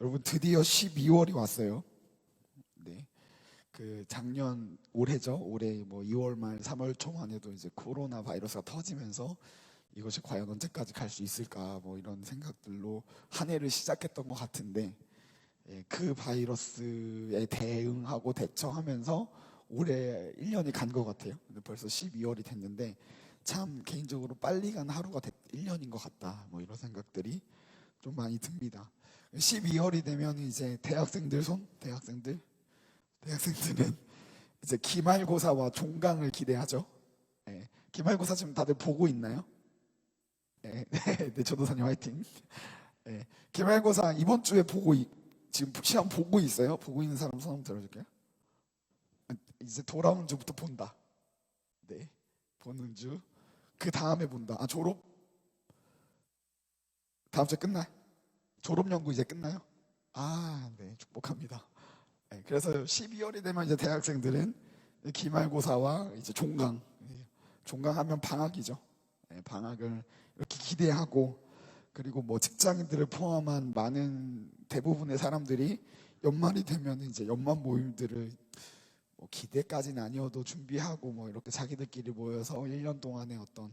여러분, 드디어 12월이 왔어요. 네. 작년 올해죠. 올해 뭐 2월 말 3월 초만 해도 이제 코로나 바이러스가 터지면서 이것이 과연 언제까지 갈 수 있을까 뭐 이런 생각들로 한 해를 시작했던 것 같은데, 그 바이러스에 대응하고 대처하면서 올해 1년이 간 것 같아요. 근데 벌써 12월이 됐는데 참 개인적으로 빨리 간 하루가 1년인 것 같다 뭐 이런 생각들이 좀 많이 듭니다. 12월이 되면 이제 대학생들은 이제 기말고사와 종강을 기대하죠. 기말고사 지금 다들 보고 있나요? 네, 전도사님 화이팅. 기말고사 이번 주에 지금 시험 보고 있어요? 보고 있는 사람 손 한번 들어줄게요. 이제 돌아오는 주부터 본다. 네, 보는 주. 그 다음에 본다. 졸업 다음 주에 끝나요? 졸업 연구 이제 끝나요? 네, 축복합니다. 그래서 12월이 되면 이제 대학생들은 기말고사와 이제 종강하면 방학이죠. 방학을 이렇게 기대하고, 그리고 뭐 직장인들을 포함한 많은 대부분의 사람들이 연말이 되면 이제 연말 모임들을 뭐 기대까지는 아니어도 준비하고 뭐 이렇게 자기들끼리 모여서 1년 동안의 어떤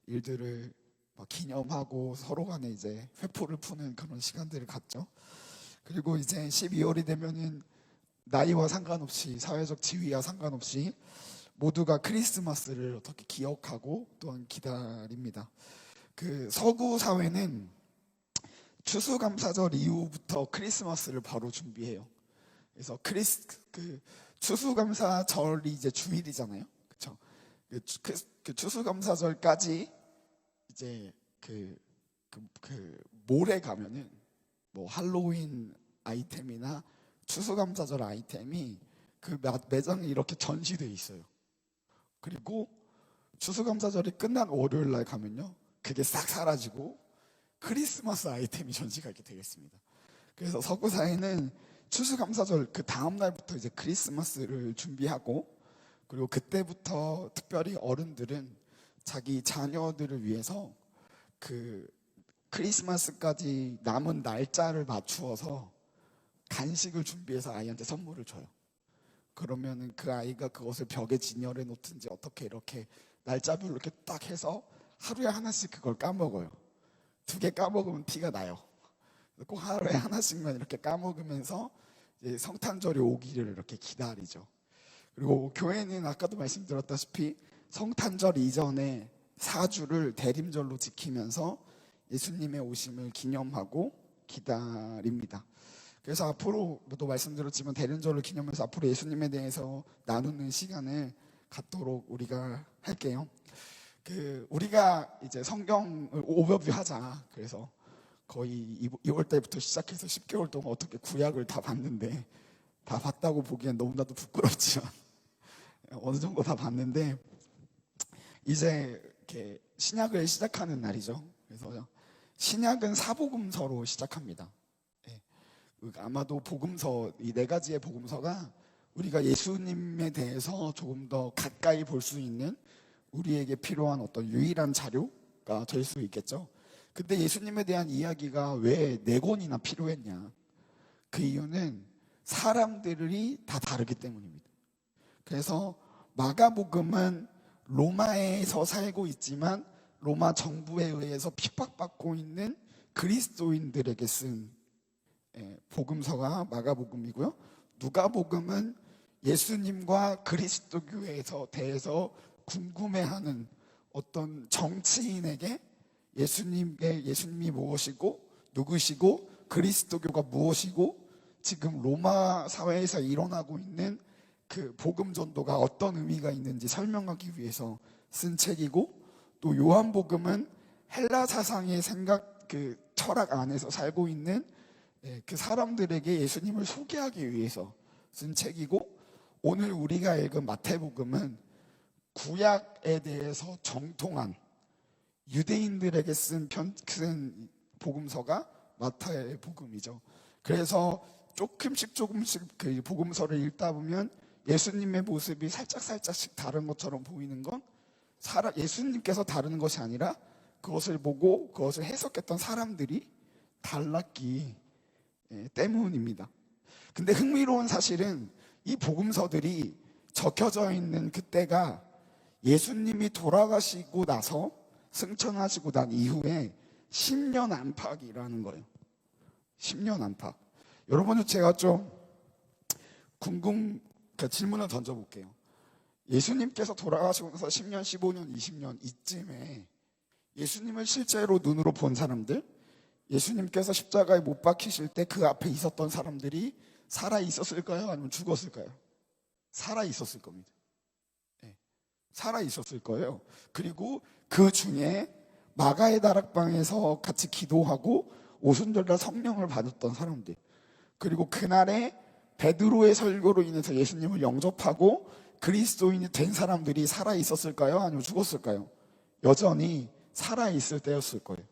일들을 막 기념하고 서로 간에 이제 회포를 푸는 그런 시간들을 갖죠. 그리고 이제 12월이 되면은 나이와 상관없이, 사회적 지위와 상관없이 모두가 크리스마스를 어떻게 기억하고 또한 기다립니다. 서구 사회는 추수감사절 이후부터 크리스마스를 바로 준비해요. 그래서 추수감사절이 이제 주일이잖아요. 그렇죠? 추수감사절까지 이제 몰에 가면은 뭐 할로윈 아이템이나 추수감사절 아이템이 매장에 이렇게 전시돼 있어요. 그리고 추수감사절이 끝난 월요일 날 가면요, 그게 싹 사라지고 크리스마스 아이템이 전시가 이렇게 되겠습니다. 그래서 서구 사회는 추수감사절 그 다음 날부터 이제 크리스마스를 준비하고, 그리고 그때부터 특별히 어른들은 자기 자녀들을 위해서 크리스마스까지 남은 날짜를 맞추어서 간식을 준비해서 아이한테 선물을 줘요. 그러면은 그 아이가 그것을 벽에 진열해 놓든지 어떻게 이렇게 날짜별로 이렇게 딱 해서 하루에 하나씩 그걸 까먹어요. 2개 까먹으면 티가 나요. 꼭 하루에 하나씩만 이렇게 까먹으면서 이제 성탄절이 오기를 이렇게 기다리죠. 그리고 교회는 아까도 말씀드렸다시피 성탄절 이전에 4주를 대림절로 지키면서 예수님의 오심을 기념하고 기다립니다. 그래서 앞으로도 말씀드렸지만 대림절을 기념해서 앞으로 예수님에 대해서 나누는 시간을 갖도록 우리가 할게요. 우리가 이제 성경을 오버뷰 하자. 그래서 거의 2월 달부터 시작해서 10개월 동안 어떻게 구약을 다 봤는데, 다 봤다고 보기엔 너무나도 부끄럽지만 어느 정도 다 봤는데 이제 이렇게 신약을 시작하는 날이죠. 그래서 신약은 사복음서로 시작합니다. 아마도 복음서, 이 4가지의 복음서가 우리가 예수님에 대해서 조금 더 가까이 볼 수 있는 우리에게 필요한 어떤 유일한 자료가 될 수 있겠죠. 근데 예수님에 대한 이야기가 왜 4권이나 필요했냐? 그 이유는 사람들이 다 다르기 때문입니다. 그래서 마가복음은 로마에서 살고 있지만 로마 정부에 의해서 핍박받고 있는 그리스도인들에게 쓴 복음서가 마가복음이고요. 누가복음은 예수님과 그리스도교에 대해서 궁금해하는 어떤 정치인에게 예수님이 무엇이고 누구시고 그리스도교가 무엇이고 지금 로마 사회에서 일어나고 있는 그 복음 전도가 어떤 의미가 있는지 설명하기 위해서 쓴 책이고, 또 요한복음은 헬라 사상의 철학 안에서 살고 있는 그 사람들에게 예수님을 소개하기 위해서 쓴 책이고, 오늘 우리가 읽은 마태복음은 구약에 대해서 정통한 유대인들에게 쓴 복음서가 마태복음이죠. 그래서 조금씩 그 복음서를 읽다 보면 예수님의 모습이 살짝씩 다른 것처럼 보이는 건 예수님께서 다른 것이 아니라 그것을 보고 그것을 해석했던 사람들이 달랐기 때문입니다. 근데 흥미로운 사실은 이 복음서들이 적혀져 있는 그때가 예수님이 돌아가시고 나서 승천하시고 난 이후에 10년 안팎이라는 거예요. 10년 안팎. 여러분은 제가 좀 질문을 던져볼게요. 예수님께서 돌아가시고 나서 10년, 15년, 20년 이쯤에 예수님을 실제로 눈으로 본 사람들, 예수님께서 십자가에 못 박히실 때 그 앞에 있었던 사람들이 살아 있었을까요? 아니면 죽었을까요? 살아 있었을 겁니다. 살아 있었을 거예요. 그리고 그 중에 마가의 다락방에서 같이 기도하고 오순절날 성령을 받았던 사람들, 그리고 그날에 베드로의 설교로 인해서 예수님을 영접하고 그리스도인이 된 사람들이 살아 있었을까요? 아니면 죽었을까요? 여전히 살아 있을 때였을 거예요.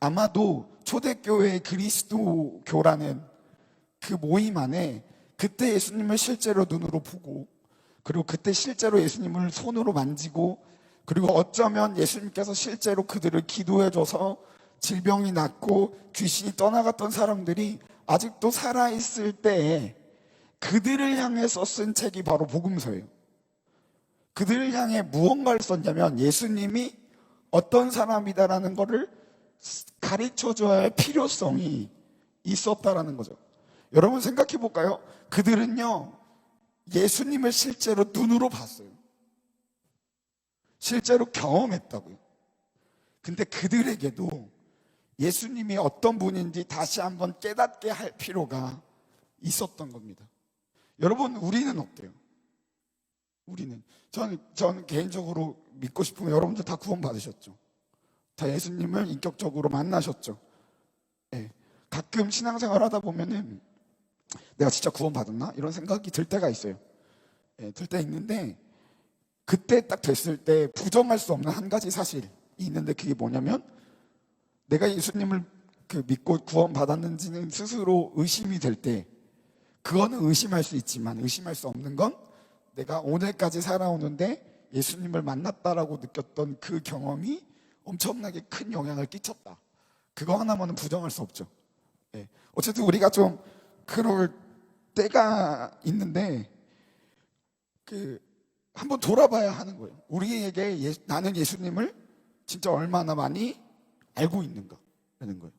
아마도 초대교회의 그리스도교라는 그 모임 안에 그때 예수님을 실제로 눈으로 보고, 그리고 그때 실제로 예수님을 손으로 만지고, 그리고 어쩌면 예수님께서 실제로 그들을 기도해줘서 질병이 낫고 귀신이 떠나갔던 사람들이 아직도 살아있을 때에 그들을 향해서 쓴 책이 바로 복음서예요. 그들을 향해 무언가를 썼냐면 예수님이 어떤 사람이다라는 것을 가르쳐줘야 할 필요성이 있었다라는 거죠. 여러분 생각해 볼까요? 그들은요, 예수님을 실제로 눈으로 봤어요. 실제로 경험했다고요. 근데 그들에게도 예수님이 어떤 분인지 다시 한번 깨닫게 할 필요가 있었던 겁니다. 여러분, 우리는 어때요? 저는 개인적으로 믿고 싶으면 여러분들 다 구원 받으셨죠? 다 예수님을 인격적으로 만나셨죠? 네. 가끔 신앙생활 하다 보면은 내가 진짜 구원 받았나? 이런 생각이 들 때가 있어요. 들 때 있는데, 그때 딱 됐을 때 부정할 수 없는 한 가지 사실이 있는데, 그게 뭐냐면 내가 예수님을 믿고 구원 받았는지는 스스로 의심이 될 때, 그거는 의심할 수 있지만 의심할 수 없는 건 내가 오늘까지 살아오는데 예수님을 만났다라고 느꼈던 그 경험이 엄청나게 큰 영향을 끼쳤다. 그거 하나만은 부정할 수 없죠. 어쨌든 우리가 좀 그럴 때가 있는데, 한번 돌아봐야 하는 거예요. 우리에게 나는 예수님을 진짜 얼마나 많이 알고 있는가라는 거예요.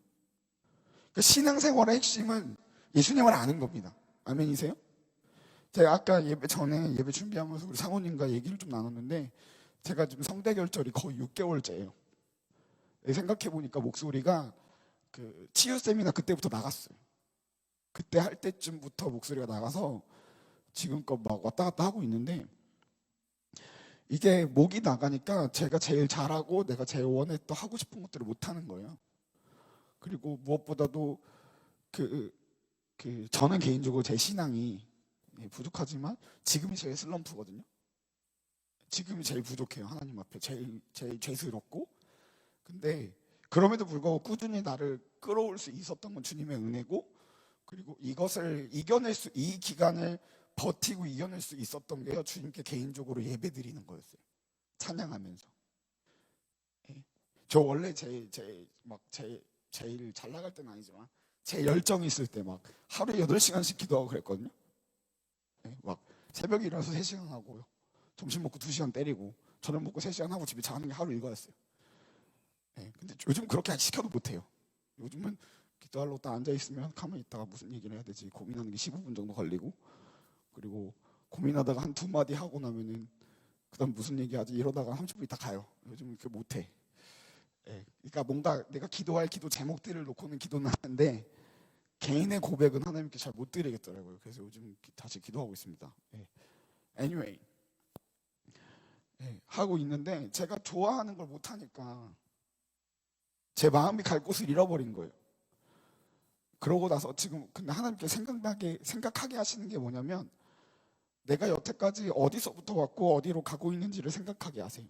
신앙생활의 핵심은 예수님을 아는 겁니다. 아멘이세요? 제가 아까 예배 전에 예배 준비하면서 우리 상호님과 얘기를 좀 나눴는데, 제가 지금 성대결절이 거의 6개월째예요. 생각해보니까 목소리가 치유 세미나 그때부터 나갔어요. 그때 할 때쯤부터 목소리가 나가서 지금껏 막 왔다 갔다 하고 있는데, 이게 목이 나가니까 제가 제일 잘하고 내가 제일 원했던 하고 싶은 것들을 못하는 거예요. 그리고 무엇보다도 저는 개인적으로 제 신앙이 부족하지만 지금이 제일 슬럼프거든요. 지금이 제일 부족해요. 하나님 앞에 제일 죄스럽고. 근데 그럼에도 불구하고 꾸준히 나를 끌어올 수 있었던 건 주님의 은혜고, 그리고 이것을 이 기간을 버티고 이겨낼 수 있었던 게 주님께 개인적으로 예배드리는 거였어요. 찬양하면서. 저 원래 제일 잘 나갈 때는 아니지만 제 열정이 있을 때 막 하루에 8시간씩 기도하고 그랬거든요. 막 새벽에 일어나서 3시간 하고요. 점심 먹고 2시간 때리고 저녁 먹고 3시간 하고 집에 자는 게 하루 이거였어요. 근데 요즘 그렇게 시켜도 못해요. 요즘은 기도하려고 딱 앉아있으면 가만히 있다가 무슨 얘기를 해야 되지 고민하는 게 15분 정도 걸리고, 그리고 고민하다가 한 2마디 하고 나면은 그 다음 무슨 얘기하지 이러다가 30분 있다 가요. 요즘은 그렇게 못해. 그러니까 뭔가 내가 기도할 기도 제목들을 놓고는 기도는 하는데 개인의 고백은 하나님께 잘 못 드리겠더라고요. 그래서 요즘 다시 기도하고 있습니다. Anyway, 하고 있는데 제가 좋아하는 걸 못하니까 제 마음이 갈 곳을 잃어버린 거예요. 그러고 나서 지금 근데 하나님께 생각하게 하시는 게 뭐냐면, 내가 여태까지 어디서부터 왔고 어디로 가고 있는지를 생각하게 하세요.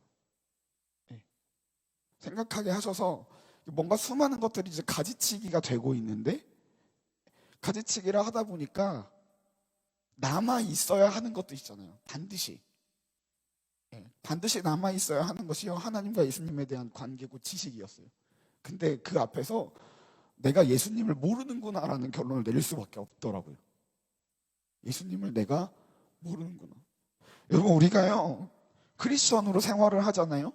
생각하게 하셔서 뭔가 수많은 것들이 이제 가지치기가 되고 있는데, 가지치기를 하다 보니까 남아 있어야 하는 것도 있잖아요. 반드시 남아 있어야 하는 것이요, 하나님과 예수님에 대한 관계고 지식이었어요. 근데 그 앞에서 내가 예수님을 모르는구나라는 결론을 내릴 수밖에 없더라고요. 예수님을 내가 모르는구나. 여러분, 우리가요 크리스천으로 생활을 하잖아요.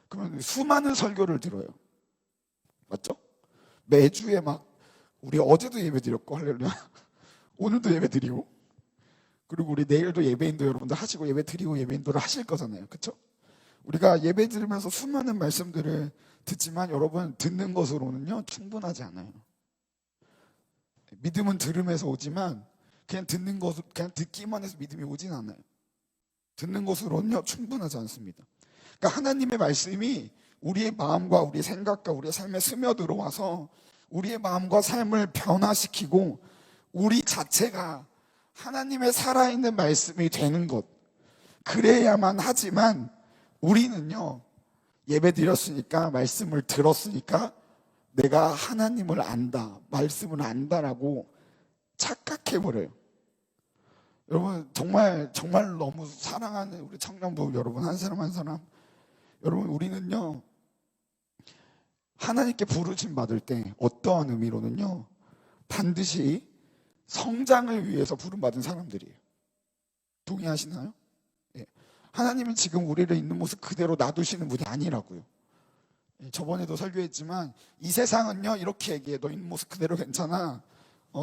그러면 수많은 설교를 들어요. 맞죠? 매주에 막 우리 어제도 예배 드렸고, 할렐루야, 오늘도 예배 드리고, 그리고 우리 내일도 예배인도 여러분들 하시고 예배 드리고 예배인도를 하실 거잖아요. 그렇죠? 우리가 예배 들으면서 수많은 말씀들을 듣지만 여러분, 듣는 것으로는요 충분하지 않아요. 믿음은 들음에서 오지만 그냥 듣는 것, 그냥 듣기만 해서 믿음이 오진 않아요. 듣는 것으로는요 충분하지 않습니다. 그러니까 하나님의 말씀이 우리의 마음과 우리의 생각과 우리의 삶에 스며들어와서 우리의 마음과 삶을 변화시키고 우리 자체가 하나님의 살아있는 말씀이 되는 것, 그래야만 하지만 우리는요 예배 드렸으니까, 말씀을 들었으니까 내가 하나님을 안다, 말씀을 안다라고 착각해버려요. 여러분, 정말 너무 사랑하는 우리 청년부 여러분, 한 사람 한 사람, 여러분, 우리는요 하나님께 부르심 받을 때 어떠한 의미로는요 반드시 성장을 위해서 부름받은 사람들이에요. 동의하시나요? 예. 하나님은 지금 우리를 있는 모습 그대로 놔두시는 분이 아니라고요. 예. 저번에도 설교했지만 이 세상은요 이렇게 얘기해. 너 있는 모습 그대로 괜찮아.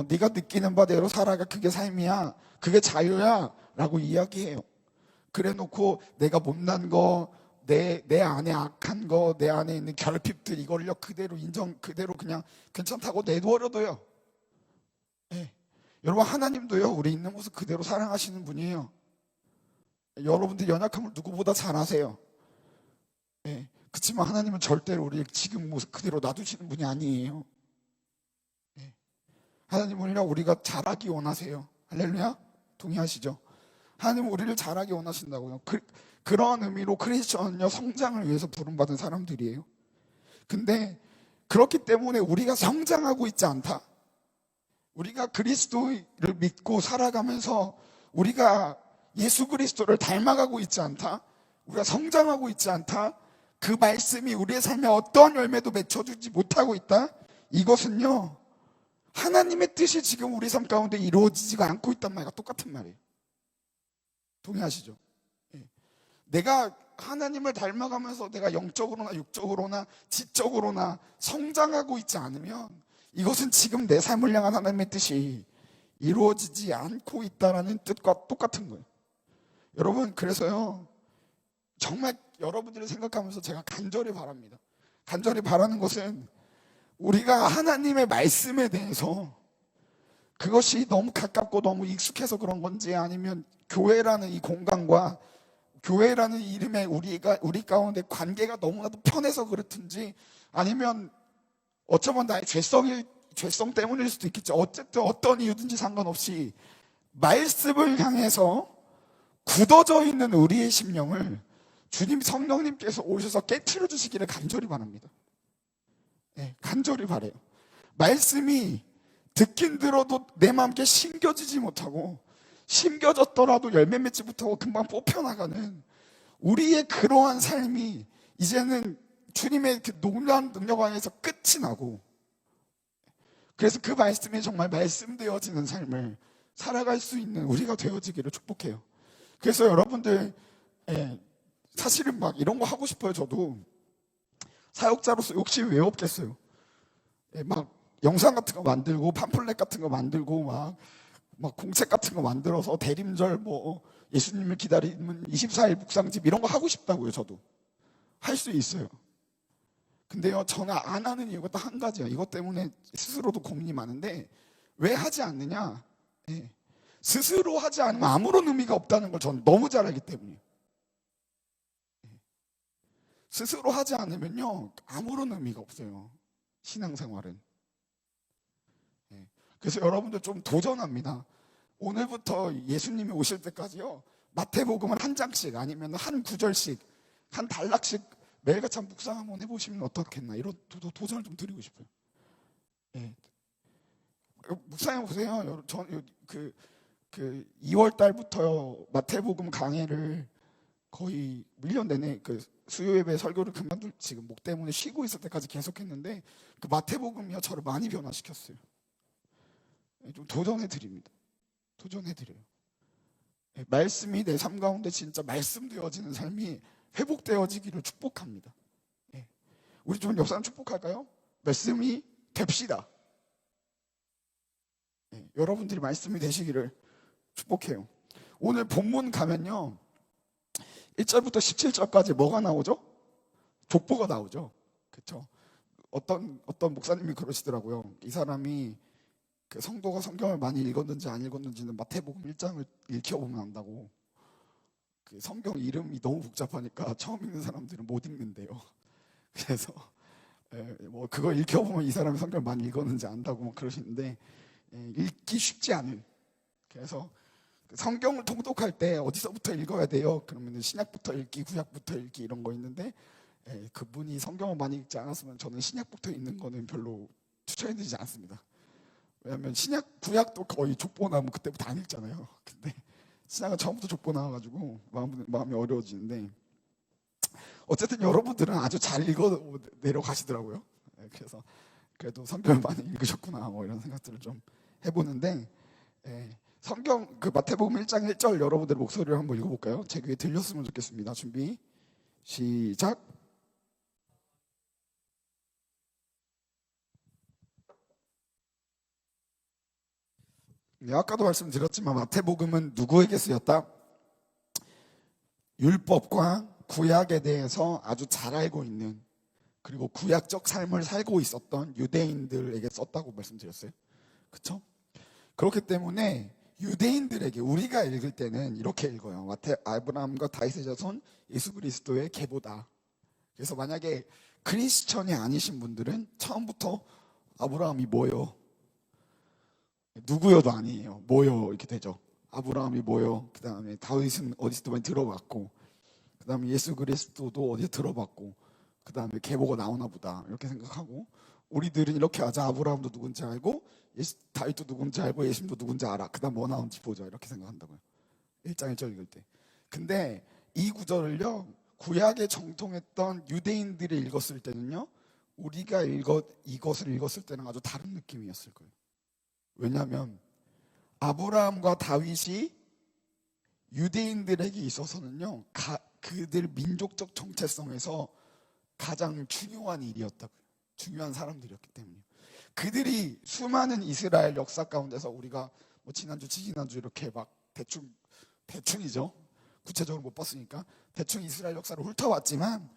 네가 느끼는 바대로 살아가. 그게 삶이야. 그게 자유야 라고 이야기해요. 그래 놓고 내가 못난 거, 내 안에 악한 거, 내 안에 있는 결핍들, 이걸요 그대로 그대로 그냥 괜찮다고 내버려둬요. 예. 여러분, 하나님도요 우리 있는 모습 그대로 사랑하시는 분이에요. 여러분들 연약함을 누구보다 잘 아세요. 예. 그렇지만 하나님은 절대로 우리 지금 모습 그대로 놔두시는 분이 아니에요. 예. 하나님은 우리가 자라기 원하세요. 할렐루야? 동의하시죠? 하나님은 우리를 자라기 원하신다고요. 그런 의미로 크리스천은요 성장을 위해서 부름받은 사람들이에요. 근데 그렇기 때문에 우리가 성장하고 있지 않다, 우리가 그리스도를 믿고 살아가면서 우리가 예수 그리스도를 닮아가고 있지 않다, 우리가 성장하고 있지 않다, 그 말씀이 우리의 삶에 어떤 열매도 맺혀주지 못하고 있다, 이것은요 하나님의 뜻이 지금 우리 삶 가운데 이루어지지가 않고 있단 말과 똑같은 말이에요. 동의하시죠? 예. 내가 하나님을 닮아가면서 내가 영적으로나 육적으로나 지적으로나 성장하고 있지 않으면 이것은 지금 내 삶을 향한 하나님의 뜻이 이루어지지 않고 있다는 뜻과 똑같은 거예요. 여러분, 그래서요 정말 여러분들을 생각하면서 제가 간절히 바랍니다. 간절히 바라는 것은 우리가 하나님의 말씀에 대해서 그것이 너무 가깝고 너무 익숙해서 그런 건지, 아니면 교회라는 이 공간과 교회라는 이름에 우리 가운데 관계가 너무나도 편해서 그렇든지, 아니면 어쩌면 나의 죄성 때문일 수도 있겠죠. 어쨌든 어떤 이유든지 상관없이 말씀을 향해서 굳어져 있는 우리의 심령을 주님 성령님께서 오셔서 깨트려 주시기를 간절히 바랍니다. 네, 간절히 바래요. 말씀이 듣긴 들어도 내 마음께 심겨지지 못하고, 심겨졌더라도 열매 맺지 못하고 금방 뽑혀나가는 우리의 그러한 삶이 이제는 주님의 그 놀라운 능력 안에서 끝이 나고, 그래서 그 말씀이 정말 말씀되어지는 삶을 살아갈 수 있는 우리가 되어지기를 축복해요. 그래서 여러분들, 사실은 막 이런 거 하고 싶어요. 저도 사역자로서 욕심이 왜 없겠어요. 막 영상 같은 거 만들고 팜플렛 같은 거 만들고 막 공책 같은 거 만들어서 대림절 예수님을 기다리는 24일 묵상집 이런 거 하고 싶다고요. 저도 할 수 있어요. 근데요 저는 안 하는 이유가 딱 한 가지야. 이것 때문에 스스로도 고민이 많은데, 왜 하지 않느냐, 스스로 하지 않으면 아무런 의미가 없다는 걸 저는 너무 잘 알기 때문이에요. 스스로 하지 않으면요 아무런 의미가 없어요, 신앙생활은. 그래서 여러분들 좀 도전합니다. 오늘부터 예수님이 오실 때까지요 마태복음을 한 장씩, 아니면 한 구절씩, 한 단락씩 매일같이 묵상 한번 해보시면 어떻겠나, 이런 도전을 좀 드리고 싶어요. 묵상해 보세요. 전 그 2월 달부터 마태복음 강해를 거의 1년 내내 수요 예배 설교를 그만둘 지금 목 때문에 쉬고 있을 때까지 계속했는데 그 마태복음이요 저를 많이 변화시켰어요. 좀 도전해 드립니다. 도전해 드려요. 말씀이 내 삶 가운데 진짜 말씀되어지는 삶이 회복되어지기를 축복합니다. 우리 좀 옆 사람 축복할까요? 말씀이 됩시다. 여러분들이 말씀이 되시기를 축복해요. 오늘 본문 가면요 1절부터 17절까지 뭐가 나오죠? 족보가 나오죠. 그렇죠? 어떤 목사님이 그러시더라고요. 이 사람이 그 성도가 성경을 많이 읽었는지 안 읽었는지는 마태복음 1장을 읽혀보면 안다고. 그 성경 이름이 너무 복잡하니까 처음 읽는 사람들은 못 읽는데요. 그래서 뭐 그거 읽혀보면 이 사람이 성경을 많이 읽었는지 안다고 막 그러시는데 읽기 쉽지 않은. 그래서 성경을 통독할 때 어디서부터 읽어야 돼요? 그러면 신약부터 읽기, 구약부터 읽기 이런 거 있는데 그분이 성경을 많이 읽지 않았으면 저는 신약부터 읽는 거는 별로 추천해드리지 않습니다. 왜냐하면 신약, 구약도 거의 족보 나오면 그때부터 안 읽잖아요. 근데 신약은 처음부터 족보 나와가지고 마음이 어려워지는데 어쨌든 여러분들은 아주 잘 읽어 내려가시더라고요. 그래서 그래도 성경을 많이 읽으셨구나 뭐 이런 생각들을 좀 해보는데 성경 그 마태복음 1장 1절 여러분들의 목소리를 한번 읽어볼까요? 제 귀에 들렸으면 좋겠습니다. 준비 시작. 아까도 말씀드렸지만 마태복음은 누구에게 쓰였다? 율법과 구약에 대해서 아주 잘 알고 있는 그리고 구약적 삶을 살고 있었던 유대인들에게 썼다고 말씀드렸어요. 그렇죠? 그렇기 때문에 유대인들에게 우리가 읽을 때는 이렇게 읽어요. 아브라함과 다윗의 자손 예수 그리스도의 계보다. 그래서 만약에 크리스천이 아니신 분들은 처음부터 아브라함이 뭐요? 누구여도 아니에요. 뭐요? 이렇게 되죠. 아브라함이 뭐요? 그 다음에 다윗은 어디서 많이 들어봤고, 그 다음에 예수 그리스도도 어디서 들어봤고, 그 다음에 계보가 나오나 보다 이렇게 생각하고, 우리들은 이렇게 하자. 아브라함도 누군지 알고 다윗도 누군지 알고 예수님도 누군지 알아. 그 다음 뭐 나오는지 보자 이렇게 생각한다고요. 1장 1절 읽을 때. 근데 이 구절을요 구약에 정통했던 유대인들이 읽었을 때는요 우리가 이것을 읽었을 때는 아주 다른 느낌이었을 거예요. 왜냐하면 아브라함과 다윗이 유대인들에게 있어서는요 그들 민족적 정체성에서 가장 중요한 일이었다고요. 중요한 사람들이었기 때문에 그들이 수많은 이스라엘 역사 가운데서 우리가 뭐 지난주 이렇게 막 대충이죠. 구체적으로 못 봤으니까 대충 이스라엘 역사를 훑어왔지만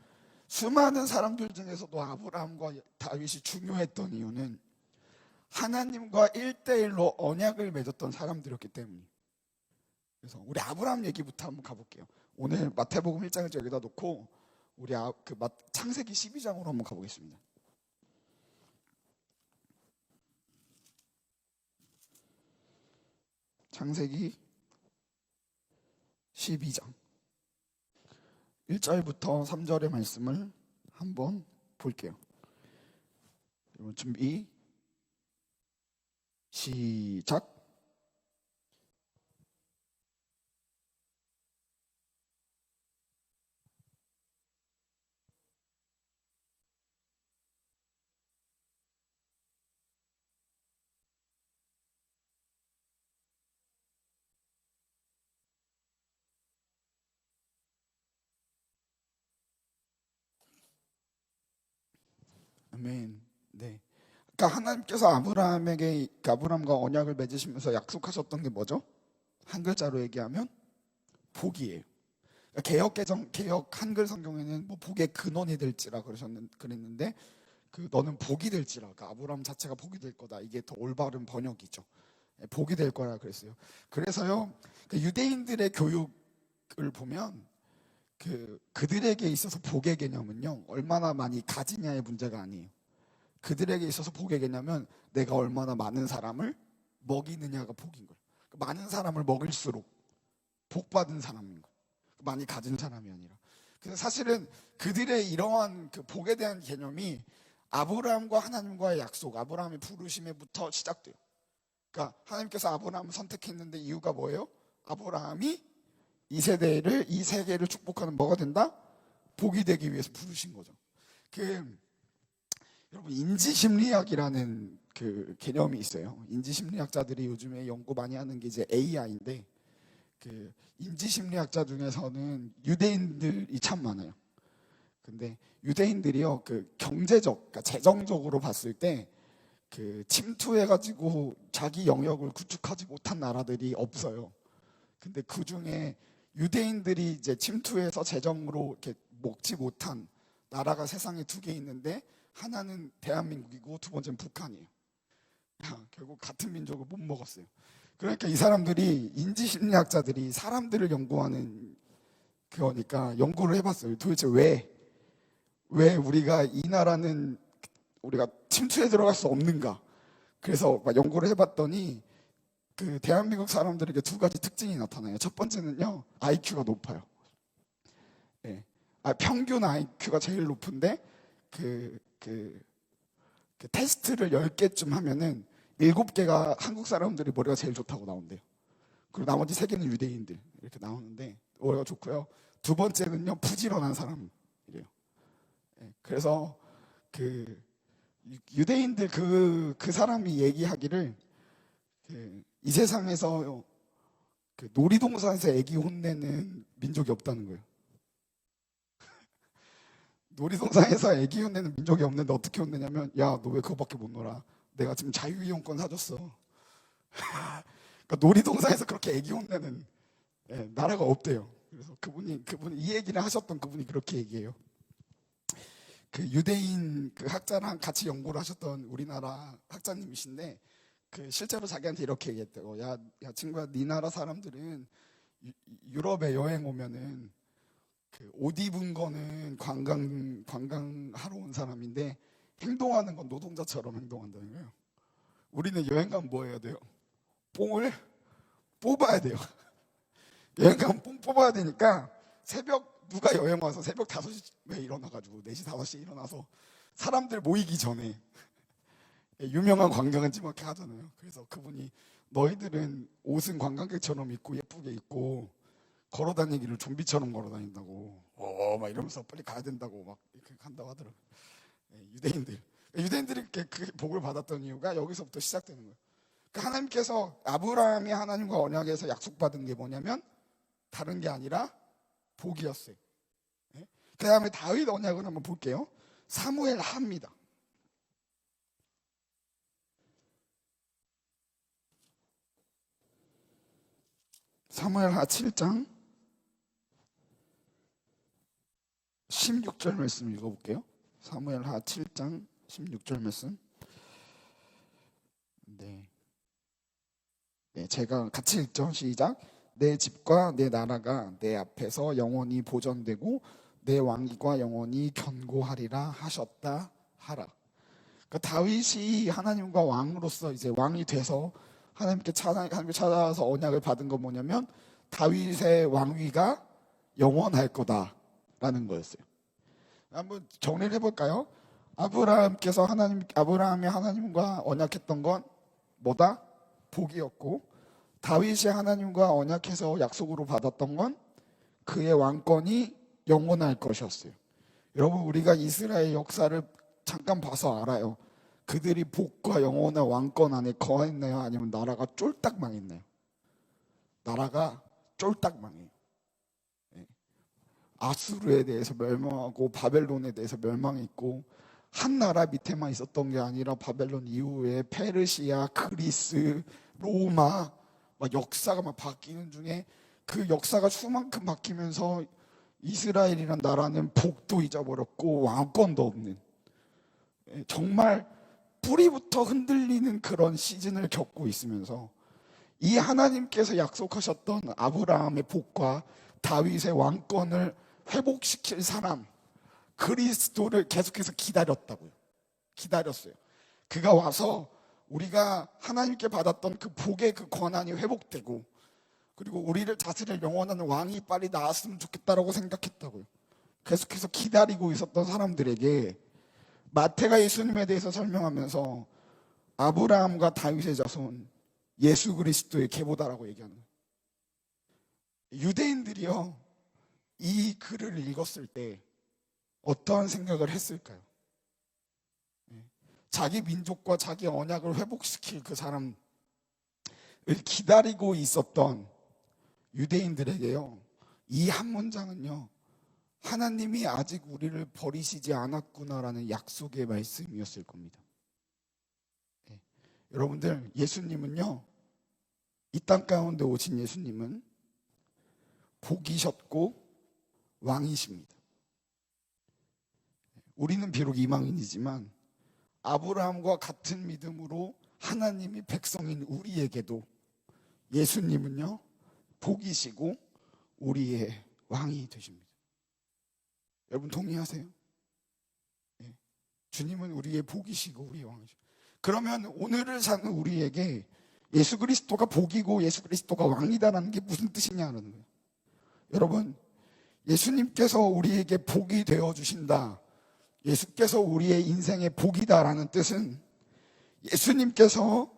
수많은 사람들 중에서도 아브라함과 다윗이 중요했던 이유는 하나님과 1대1로 언약을 맺었던 사람들이었기 때문이에요. 그래서 우리 아브라함 얘기부터 한번 가볼게요. 오늘 마태복음 1장을 여기다 놓고 우리 창세기 12장으로 한번 가보겠습니다. 창세기 12장 1절부터 3절의 말씀을 한번 볼게요. 여러분 준비 시작. 아멘. 네. 그러니까 하나님께서 아브라함과 언약을 맺으시면서 약속하셨던 게 뭐죠? 한 글자로 얘기하면 복이에요. 그러니까 개혁 한글 성경에는 뭐 복의 근원이 될지라 그랬는데 너는 복이 될지라. 그러니까 아브라함 자체가 복이 될 거다. 이게 더 올바른 번역이죠. 복이 될 거라 그랬어요. 그래서요 유대인들의 교육을 보면 그들에게 있어서 복의 개념은요 얼마나 많이 가지냐의 문제가 아니에요. 그들에게 있어서 복의 개념은 내가 얼마나 많은 사람을 먹이느냐가 복인 거예요. 많은 사람을 먹일수록 복 받은 사람인 거예요. 많이 가진 사람이 아니라. 그래서 사실은 그들의 이러한 그 복에 대한 개념이 아브라함과 하나님과의 약속, 아브라함의 부르심에부터 시작돼요. 그러니까 하나님께서 아브라함을 선택했는데 이유가 뭐예요? 아브라함이 이 세계를 축복하는 뭐가 된다? 복이 되기 위해서 부르신 거죠. 여러분, 인지심리학이라는 그 개념이 있어요. 인지심리학자들이 요즘에 연구 많이 하는 게 이제 AI인데, 인지심리학자 중에서는 유대인들이 참 많아요. 근데 유대인들이요, 경제적, 그러니까 재정적으로 봤을 때 침투해가지고 자기 영역을 구축하지 못한 나라들이 없어요. 근데 그 중에 유대인들이 이제 침투해서 재정으로 이렇게 먹지 못한 나라가 세상에 두 개 있는데, 하나는 대한민국이고 두 번째는 북한이에요. 결국 같은 민족을 못 먹었어요. 그러니까 이 사람들이, 인지심리학자들이 사람들을 연구하는 그거니까 연구를 해봤어요. 도대체 왜 우리가 이 나라는 우리가 침투에 들어갈 수 없는가. 그래서 막 연구를 해봤더니 대한민국 사람들에게 두 가지 특징이 나타나요. 첫 번째는요, IQ가 높아요. 네. 평균 IQ가 제일 높은데 테스트를 10개쯤 하면은 7개가 한국 사람들이 머리가 제일 좋다고 나온대요. 그리고 나머지 3개는 유대인들 이렇게 나오는데 머리가 좋고요. 두 번째는요, 부지런한 사람이래요. 네. 그래서 유대인들 그 사람이 얘기하기를 이 세상에서 놀이동산에서 애기 혼내는 민족이 없다는 거예요. 놀이동산에서 애기 혼내는 민족이 없는데 어떻게 혼내냐면, 야, 너 왜 그거밖에 못 놀아? 내가 지금 자유이용권 사줬어. 그러니까 놀이동산에서 그렇게 애기 혼내는 나라가 없대요. 그래서 그분이 이 얘기를 하셨던 그분이 그렇게 얘기해요. 유대인 학자랑 같이 연구를 하셨던 우리나라 학자님이신데, 실제로 자기한테 이렇게 얘기했대요. 야 친구야, 네 나라 사람들은 유럽에 여행 오면은 옷 입은 거는 관광하러 온 사람인데 행동하는 건 노동자처럼 행동한다는 거예요. 우리는 여행 가면 뭐 해야 돼요? 뽕을 뽑아야 돼요. 여행 가면 뽕 뽑아야 되니까 누가 여행 와서 새벽 5시에 일어나가지고 4시 5시에 일어나서 사람들 모이기 전에 유명한 관광은 찜하게 하잖아요. 그래서 그분이, 너희들은 옷은 관광객처럼 입고 예쁘게 입고 걸어다니기를 좀비처럼 걸어다닌다고, 막 이러면서 빨리 가야 된다고 막 이렇게 간다고 하더라고요. 유대인들이 이렇게 그 복을 받았던 이유가 여기서부터 시작되는 거예요. 그러니까 하나님께서, 아브라함이 하나님과 언약에서 약속받은 게 뭐냐면 다른 게 아니라 복이었어요. 그 다음에 다윗 언약을 한번 볼게요. 사무엘 하입니다. 사무엘 하 7장 16절 말씀 읽어볼게요. 사무엘 하 7장 16절 말씀. 네, 제가 같이 읽죠. 시작. 내 집과 내 나라가 내 앞에서 영원히 보존되고 내 왕위가 영원히 견고하리라 하셨다 하라. 그러니까 다윗이 하나님과 왕으로서 이제 왕이 돼서 하나님께 찾아와서 언약을 받은 건 뭐냐면 다윗의 왕위가 영원할 거다라는 거였어요. 한번 정리를 해볼까요? 아브라함이 하나님과 언약했던 건 뭐다? 복이었고, 다윗이 하나님과 언약해서 약속으로 받았던 건 그의 왕권이 영원할 것이었어요. 여러분, 우리가 이스라엘 역사를 잠깐 봐서 알아요. 그들이 복과 영원한 왕권 안에 거했나요? 아니면 나라가 쫄딱 망했나요? 나라가 쫄딱 망해요. 아수르에 대해서 멸망하고 바벨론에 대해서 멸망했고, 한 나라 밑에만 있었던 게 아니라 바벨론 이후에 페르시아, 그리스, 로마 막 역사가 막 바뀌는 중에 그 역사가 수만큼 바뀌면서 이스라엘이란 나라는 복도 잊어버렸고 왕권도 없는, 정말 뿌리부터 흔들리는 그런 시즌을 겪고 있으면서 이 하나님께서 약속하셨던 아브라함의 복과 다윗의 왕권을 회복시킬 사람, 그리스도를 계속해서 기다렸어요. 그가 와서 우리가 하나님께 받았던 그 복의 그 권한이 회복되고, 그리고 우리를 다스릴 영원한 왕이 빨리 나왔으면 좋겠다라고 생각했다고요. 계속해서 기다리고 있었던 사람들에게 마태가 예수님에 대해서 설명하면서 아브라함과 다윗의 자손 예수 그리스도의 계보다라고 얘기하는 거예요. 유대인들이요, 이 글을 읽었을 때 어떠한 생각을 했을까요? 자기 민족과 자기 언약을 회복시킬 그 사람을 기다리고 있었던 유대인들에게요, 이 한 문장은요, 하나님이 아직 우리를 버리시지 않았구나라는 약속의 말씀이었을 겁니다. 여러분들, 예수님은요, 이 땅 가운데 오신 예수님은 복이셨고 왕이십니다. 우리는 비록 이방인이지만 아브라함과 같은 믿음으로 하나님이 백성인 우리에게도 예수님은요, 복이시고 우리의 왕이 되십니다. 여러분 동의하세요? 주님은 우리의 복이시고 우리의 왕이시고, 그러면 오늘을 사는 우리에게 예수 그리스도가 복이고 예수 그리스도가 왕이다라는 게 무슨 뜻이냐는 거예요. 여러분, 예수님께서 우리에게 복이 되어주신다, 예수께서 우리의 인생의 복이다라는 뜻은 예수님께서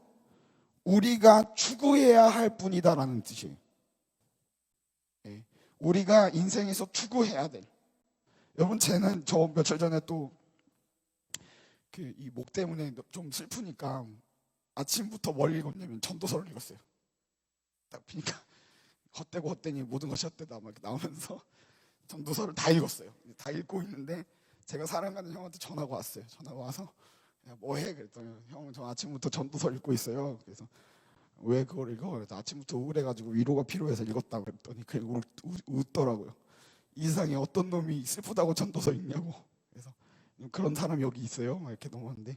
우리가 추구해야 할 분이다라는 뜻이에요. 우리가 인생에서 추구해야 될. 여러분, 쟤는 저 며칠 전에 또 이 목 때문에 좀 슬프니까 아침부터 뭘 읽었냐면 전도서를 읽었어요. 딱 보니까 헛되고 헛되니 모든 것이 헛되다 막 나오면서 전도서를 다 읽었어요. 다 읽고 있는데 제가 사랑하는 형한테 전화가 왔어요. 전화가 와서 야, 뭐해? 그랬더니 형, 저 아침부터 전도서 읽고 있어요. 그래서 왜 그걸 읽어? 그래서 아침부터 우울해가지고 위로가 필요해서 읽었다 그랬더니 그냥 웃더라고요. 이 세상에 어떤 놈이 슬프다고 전도서 읽냐고. 그래서 그런 사람이 여기 있어요. 이렇게 넘었는데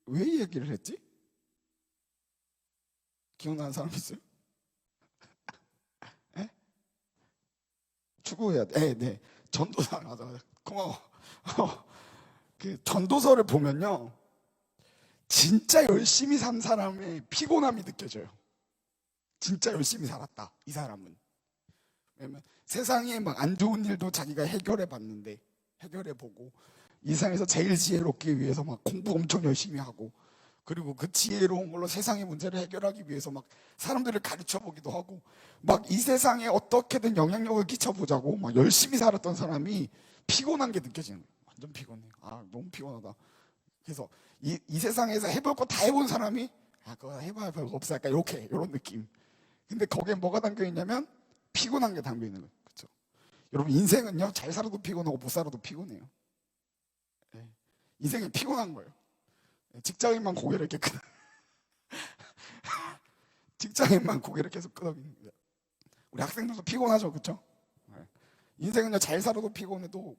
왜 이 얘기를 했지? 기억나는 사람 있어요? 네? 추구해야 돼. 네. 전도서, 맞아. 고마워. 전도서를 보면요, 진짜 열심히 산 사람의 피곤함이 느껴져요. 진짜 열심히 살았다, 이 사람은. 왜냐면 세상에 막 안 좋은 일도 자기가 해결해 봤는데, 해결해 보고, 이 세상에서 제일 지혜롭기 위해서 막 공부 엄청 열심히 하고, 그리고 그 지혜로운 걸로 세상의 문제를 해결하기 위해서 막 사람들을 가르쳐 보기도 하고, 막 이 세상에 어떻게든 영향력을 끼쳐보자고 막 열심히 살았던 사람이 피곤한 게 느껴지는 거예요. 완전 피곤해. 너무 피곤하다. 그래서 이 세상에서 해볼 거 다 해본 사람이 그거 해봐야 별거 없어, 약간 이런 느낌. 근데 거기에 뭐가 담겨 있냐면 피곤한 게 담겨 있는 거예요. 그렇죠? 여러분, 인생은요, 잘 살아도 피곤하고 못 살아도 피곤해요. 인생이 피곤한 거예요. 직장인만 고개를 이렇게 직장인만 고개를 계속 끄덕이는 거예요. 우리 학생들도 피곤하죠, 그렇죠? 인생은요, 잘 살아도 피곤해도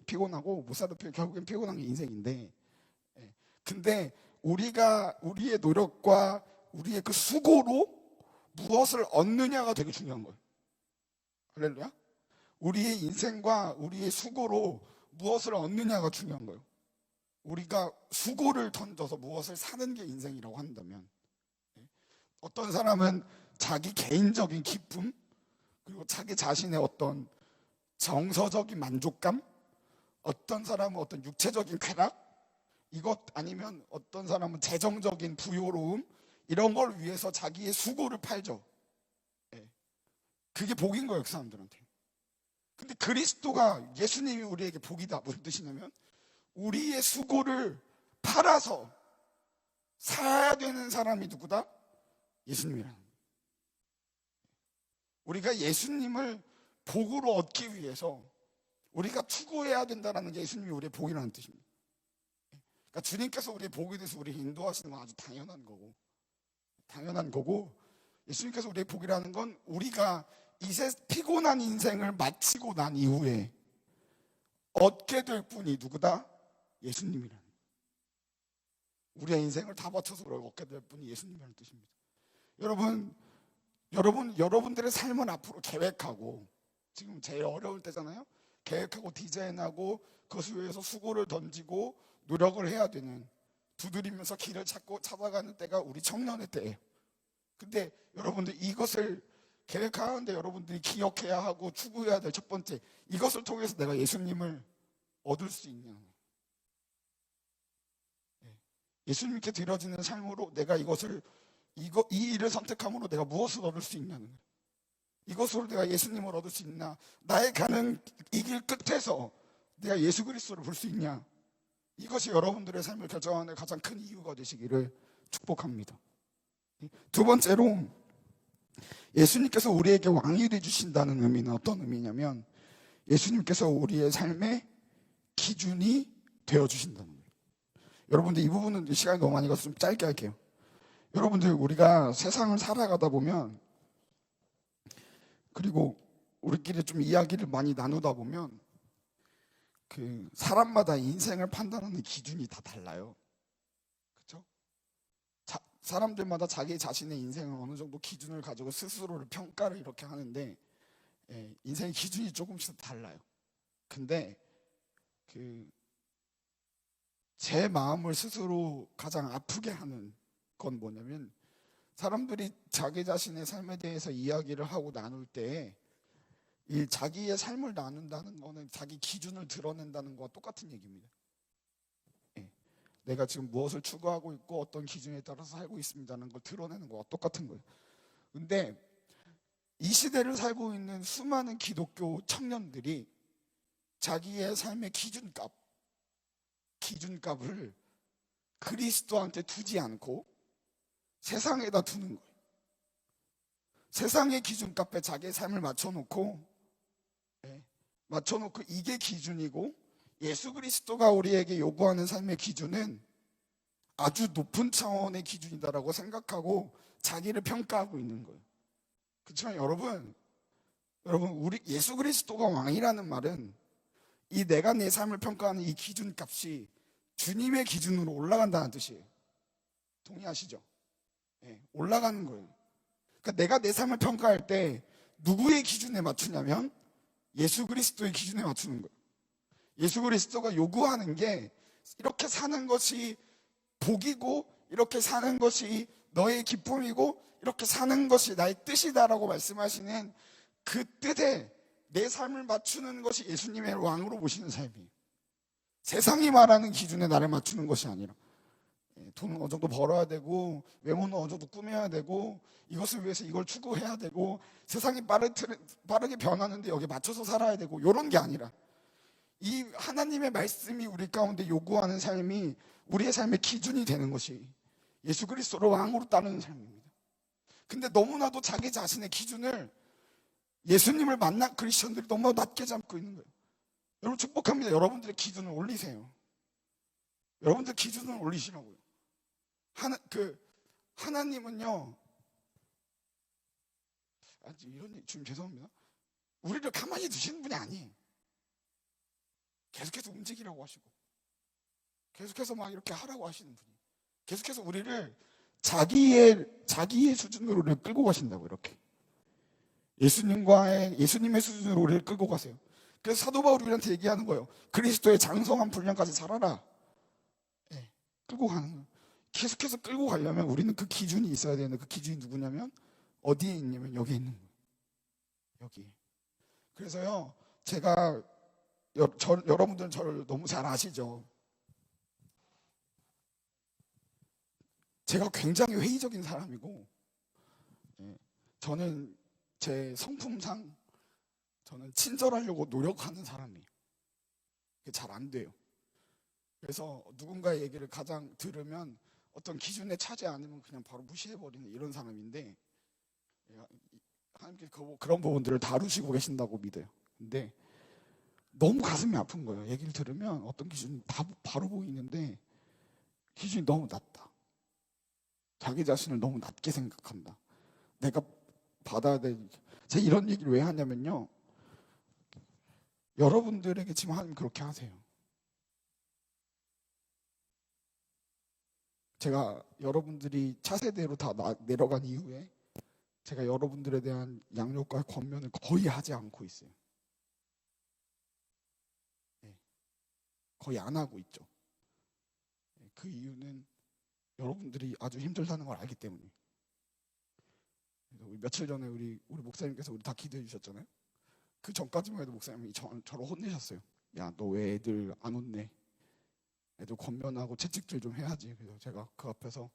피곤하고 못 살아도 결국엔 피곤한 게 인생인데, 근데 우리가 우리의 노력과 우리의 그 수고로 무엇을 얻느냐가 되게 중요한 거예요. 할렐루야. 우리의 인생과 우리의 수고로 무엇을 얻느냐가 중요한 거예요. 우리가 수고를 던져서 무엇을 사는 게 인생이라고 한다면, 어떤 사람은 자기 개인적인 기쁨, 그리고 자기 자신의 어떤 정서적인 만족감, 어떤 사람은 어떤 육체적인 쾌락, 이것 아니면 어떤 사람은 재정적인 부요로움, 이런 걸 위해서 자기의 수고를 팔죠. 그게 복인 거예요, 그 사람들한테. 근데 그리스도가, 예수님이 우리에게 복이다, 무슨 뜻이냐면 우리의 수고를 팔아서 사야 되는 사람이 누구다? 예수님이라는 거예요. 우리가 예수님을 복으로 얻기 위해서 우리가 추구해야 된다는 게 예수님이 우리의 복이라는 뜻입니다. 그러니까 주님께서 우리의 복이 돼서 우리를 인도하시는 건 아주 당연한 거고, 예수님께서 우리의 복이라는 건 우리가 이제 피곤한 인생을 마치고 난 이후에 얻게 될 분이 누구다? 예수님이라는 거예요. 우리의 인생을 다 바쳐서 얻게 될 분이 예수님이라는 뜻입니다. 여러분들의 삶은 앞으로 계획하고, 지금 제일 어려울 때잖아요. 계획하고 디자인하고 그것을 위해서 수고를 던지고 노력을 해야 되는, 두드리면서 길을 찾아가는 때가 우리 청년의 때예요. 근데 여러분들, 이것을 계획하는데 여러분들이 기억해야 하고 추구해야 될 첫 번째, 이것을 통해서 내가 예수님을 얻을 수 있냐, 예수님께 드려지는 삶으로 내가 이 일을 선택함으로 내가 무엇을 얻을 수 있냐는 거예요. 이것으로 내가 예수님을 얻을 수 있나? 나의 가는 이 길 끝에서 내가 예수 그리스도를 볼 수 있냐? 이것이 여러분들의 삶을 결정하는 가장 큰 이유가 되시기를 축복합니다. 두 번째로, 예수님께서 우리에게 왕이 되주신다는 의미는 어떤 의미냐면, 예수님께서 우리의 삶의 기준이 되어주신다는 거예요. 여러분들 이 부분은 시간이 너무 많이 가서 좀 짧게 할게요. 여러분들, 우리가 세상을 살아가다 보면, 그리고 우리끼리 좀 이야기를 많이 나누다 보면, 그 사람마다 인생을 판단하는 기준이 다 달라요. 그렇죠? 사람들마다 자기 자신의 인생을 어느 정도 기준을 가지고 스스로를 평가를 이렇게 하는데, 인생의 기준이 조금씩 달라요. 근데 제 마음을 스스로 가장 아프게 하는 건 뭐냐면, 사람들이 자기 자신의 삶에 대해서 이야기를 하고 나눌 때 이 자기의 삶을 나눈다는 거는 자기 기준을 드러낸다는 거와 똑같은 얘기입니다. 내가 지금 무엇을 추구하고 있고 어떤 기준에 따라서 살고 있습니다는 걸 드러내는 거와 똑같은 거예요. 근데 이 시대를 살고 있는 수많은 기독교 청년들이 자기의 삶의 기준값을 그리스도한테 두지 않고 세상에다 두는 거예요. 세상의 기준값에 자기의 삶을 맞춰놓고 이게 기준이고, 예수 그리스도가 우리에게 요구하는 삶의 기준은 아주 높은 차원의 기준이다라고 생각하고 자기를 평가하고 있는 거예요. 그렇지만 여러분, 우리 예수 그리스도가 왕이라는 말은 이 내가 내 삶을 평가하는 이 기준값이 주님의 기준으로 올라간다는 뜻이에요. 동의하시죠? 올라가는 거예요. 그러니까 내가 내 삶을 평가할 때 누구의 기준에 맞추냐면 예수 그리스도의 기준에 맞추는 거예요. 예수 그리스도가 요구하는 게 이렇게 사는 것이 복이고, 이렇게 사는 것이 너의 기쁨이고, 이렇게 사는 것이 나의 뜻이다라고 말씀하시는 그 뜻에 내 삶을 맞추는 것이 예수님의 왕으로 보시는 삶이에요. 세상이 말하는 기준에 나를 맞추는 것이 아니라, 돈은 어느 정도 벌어야 되고, 외모는 어느 정도 꾸며야 되고, 이것을 위해서 이걸 추구해야 되고, 세상이 빠르게 변하는데 여기에 맞춰서 살아야 되고, 이런 게 아니라 이 하나님의 말씀이 우리 가운데 요구하는 삶이 우리의 삶의 기준이 되는 것이 예수 그리스도를 왕으로 따르는 삶입니다. 근데 너무나도 자기 자신의 기준을, 예수님을 만난 크리스천들이 너무 낮게 잡고 있는 거예요. 여러분 축복합니다. 여러분들의 기준을 올리세요. 여러분들 기준을 올리시라고요. 하나님은요, 이런 얘기 좀 죄송합니다. 우리를 가만히 두시는 분이 아니에요. 계속해서 움직이라고 하시고, 계속해서 막 이렇게 하라고 하시는 분이, 계속해서 우리를 자기의 수준으로 우리를 끌고 가신다고. 이렇게 예수님의 수준으로 우리를 끌고 가세요. 그래서 사도 바울이 우리한테 얘기하는 거예요. 그리스도의 장성한 분량까지 살아라. 끌고 가는 거예요. 계속해서 끌고 가려면 우리는 그 기준이 있어야 되는데, 그 기준이 누구냐면 어디에 있냐면 여기 있는 거예요. 여기. 그래서요, 제가 여러분들은 저를 너무 잘 아시죠? 제가 굉장히 회의적인 사람이고, 저는 제 성품상 저는 친절하려고 노력하는 사람이에요. 그게 잘 안 돼요. 그래서 누군가의 얘기를 가장 들으면 어떤 기준에 차지 않으면 그냥 바로 무시해버리는 이런 사람인데, 하나님께서 그런 부분들을 다루시고 계신다고 믿어요. 근데 너무 가슴이 아픈 거예요. 얘기를 들으면 어떤 기준이 다 바로 보이는데 기준이 너무 낮다. 자기 자신을 너무 낮게 생각한다. 내가 받아야 될, 제가 이런 얘기를 왜 하냐면요, 여러분들에게 지금 하나님 그렇게 하세요. 제가 여러분들이 차세대로 다 내려간 이후에 제가 여러분들에 대한 양육과 권면을 거의 하지 않고 있어요. 거의 안 하고 있죠. 그 이유는 여러분들이 아주 힘들다는 걸 알기 때문에. 며칠 전에 우리 목사님께서 우리 다 기도해 주셨잖아요. 그 전까지만 해도 목사님이 저를 혼내셨어요. 야, 너 왜 애들 안 혼내? 애들 권면하고 채찍질 좀 해야지. 그래서 제가 그 앞에서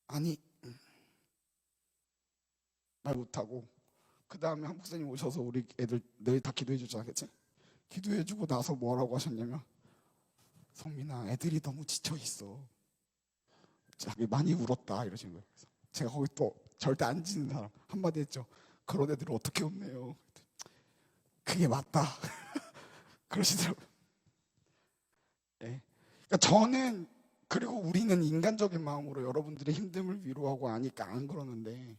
아니, 말 못하고 그 다음에 한 목사님 오셔서 우리 애들 내일 다 기도해 주자 그치? 기도해 주고 나서 뭐라고 하셨냐면 성민아 애들이 너무 지쳐 있어. 자기 많이 울었다 이러시는 거예요. 그래서 제가 거기 또 절대 안 지는 사람 한마디 했죠. 그런 애들을 어떻게 혼내요? 그게 맞다. 그러시더라고요. 네. 그러니까 저는 그리고 우리는 인간적인 마음으로 여러분들의 힘듦을 위로하고 아니까 안 그러는데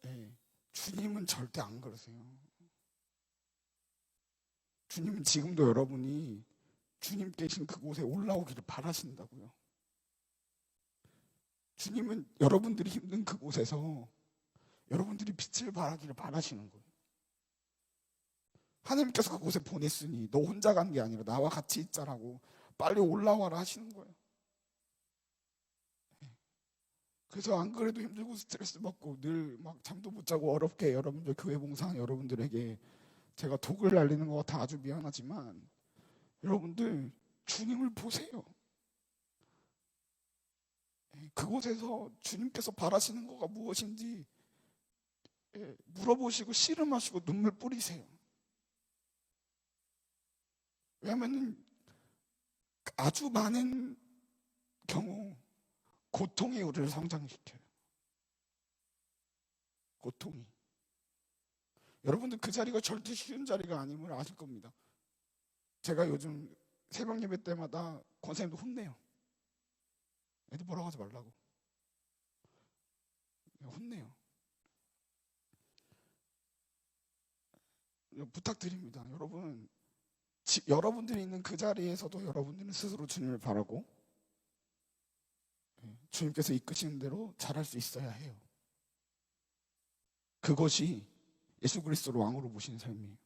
네. 주님은 절대 안 그러세요. 주님은 지금도 여러분이 주님 계신 그곳에 올라오기를 바라신다고요. 주님은 여러분들이 힘든 그곳에서 여러분들이 빛을 발하기를 바라시는 거예요. 하나님께서 그곳에 보냈으니 너 혼자 간 게 아니라 나와 같이 있자라고 빨리 올라와라 하시는 거예요. 그래서 안 그래도 힘들고 스트레스 받고 늘 막 잠도 못 자고 어렵게 여러분들 교회 봉사하는 여러분들에게 제가 독을 날리는 것 같아 아주 미안하지만 여러분들 주님을 보세요. 그곳에서 주님께서 바라시는 거가 무엇인지 물어보시고 씨름하시고 눈물 뿌리세요. 왜냐하면 아주 많은 경우 고통이 우리를 성장시켜요. 고통이. 여러분들 그 자리가 절대 쉬운 자리가 아님을 아실 겁니다. 제가 요즘 새벽 예배 때마다 권사님도 혼내요. 애들 뭐라고 하지 말라고. 혼내요. 부탁드립니다. 여러분, 여러분들이 있는 그 자리에서도 여러분들은 스스로 주님을 바라고 주님께서 이끄시는 대로 잘할 수 있어야 해요. 그것이 예수 그리스도를 왕으로 모시는 삶이에요.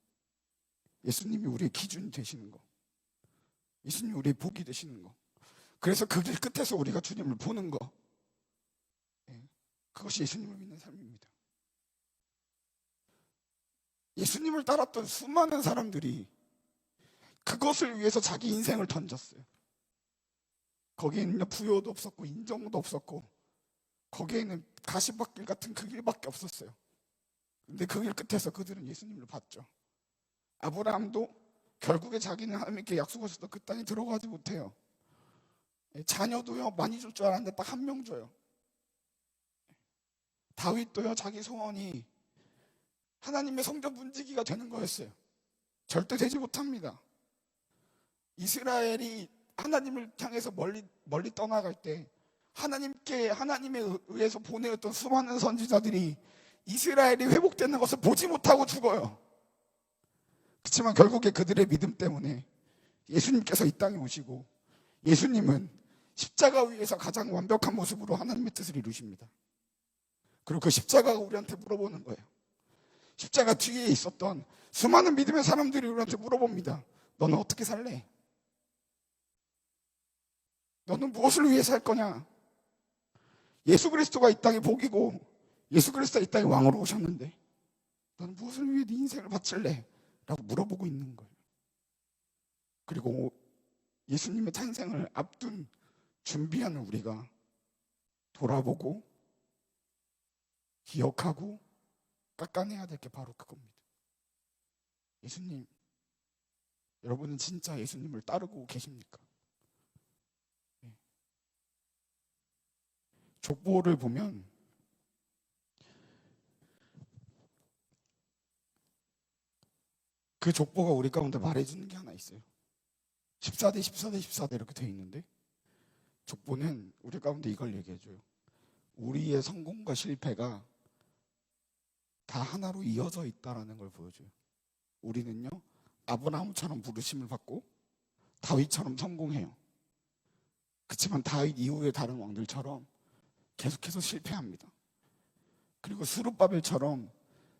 예수님이 우리의 기준이 되시는 거, 예수님이 우리의 복이 되시는 거. 그래서 그 길 끝에서 우리가 주님을 보는 거, 그것이 예수님을 믿는 삶입니다. 예수님을 따랐던 수많은 사람들이 그것을 위해서 자기 인생을 던졌어요. 거기에는 부여도 없었고 인정도 없었고 거기에는 가시밭길 같은 그 길밖에 없었어요. 근데 그 길 끝에서 그들은 예수님을 봤죠. 아브라함도 결국에 자기는 하나님께 약속하셨던 그 땅에 들어가지 못해요. 자녀도요 많이 줄 줄 알았는데 딱 한 명 줘요. 다윗도요 자기 소원이 하나님의 성전 문지기가 되는 거였어요. 절대 되지 못합니다. 이스라엘이 하나님을 향해서 멀리 떠나갈 때 하나님에 의해서 보내었던 수많은 선지자들이 이스라엘이 회복되는 것을 보지 못하고 죽어요. 그렇지만 결국에 그들의 믿음 때문에 예수님께서 이 땅에 오시고 예수님은 십자가 위에서 가장 완벽한 모습으로 하나님의 뜻을 이루십니다. 그리고 그 십자가가 우리한테 물어보는 거예요. 십자가 뒤에 있었던 수많은 믿음의 사람들이 우리한테 물어봅니다. 너는 어떻게 살래? 너는 무엇을 위해 살 거냐? 예수 그리스도가 이 땅의 복이고 예수 그리스도가 이 땅의 왕으로 오셨는데 너는 무엇을 위해 네 인생을 바칠래? 라고 물어보고 있는 거예요. 그리고 예수님의 탄생을 앞둔 준비하는 우리가 돌아보고 기억하고 깎아내야 될 게 바로 그겁니다. 예수님, 여러분은 진짜 예수님을 따르고 계십니까? 족보를 보면 그 족보가 우리 가운데 말해주는 게 하나 있어요. 14대 14대 14대 이렇게 되어 있는데 족보는 우리 가운데 이걸 얘기해줘요. 우리의 성공과 실패가 다 하나로 이어져 있다는 걸 보여줘요. 우리는요 아브라함처럼 부르심을 받고 다윗처럼 성공해요. 그렇지만 다윗 이후의 다른 왕들처럼 계속해서 실패합니다. 그리고 스룹바벨처럼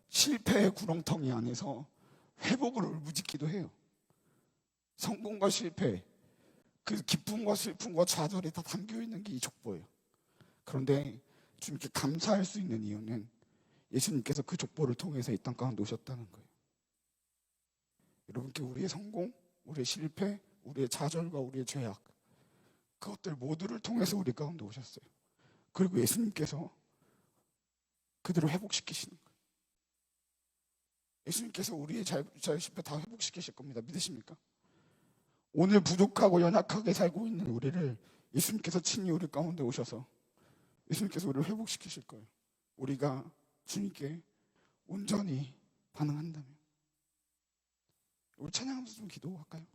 실패의 구렁텅이 안에서 회복을 울부짖기도 해요. 성공과 실패, 그 기쁨과 슬픔과 좌절이 다 담겨있는 게 이 족보예요. 그런데 주님께 감사할 수 있는 이유는 예수님께서 그 족보를 통해서 이 땅 가운데 오셨다는 거예요. 여러분께 우리의 성공, 우리의 실패, 우리의 좌절과 우리의 죄악, 그것들 모두를 통해서 우리 가운데 오셨어요. 그리고 예수님께서 그대로 회복시키시는 거예요. 예수님께서 우리의 자유심표 다 회복시키실 겁니다. 믿으십니까? 오늘 부족하고 연약하게 살고 있는 우리를 예수님께서 친히 우리 가운데 오셔서 예수님께서 우리를 회복시키실 거예요. 우리가 주님께 온전히 반응한다면. 우리 찬양하면서 좀 기도할까요?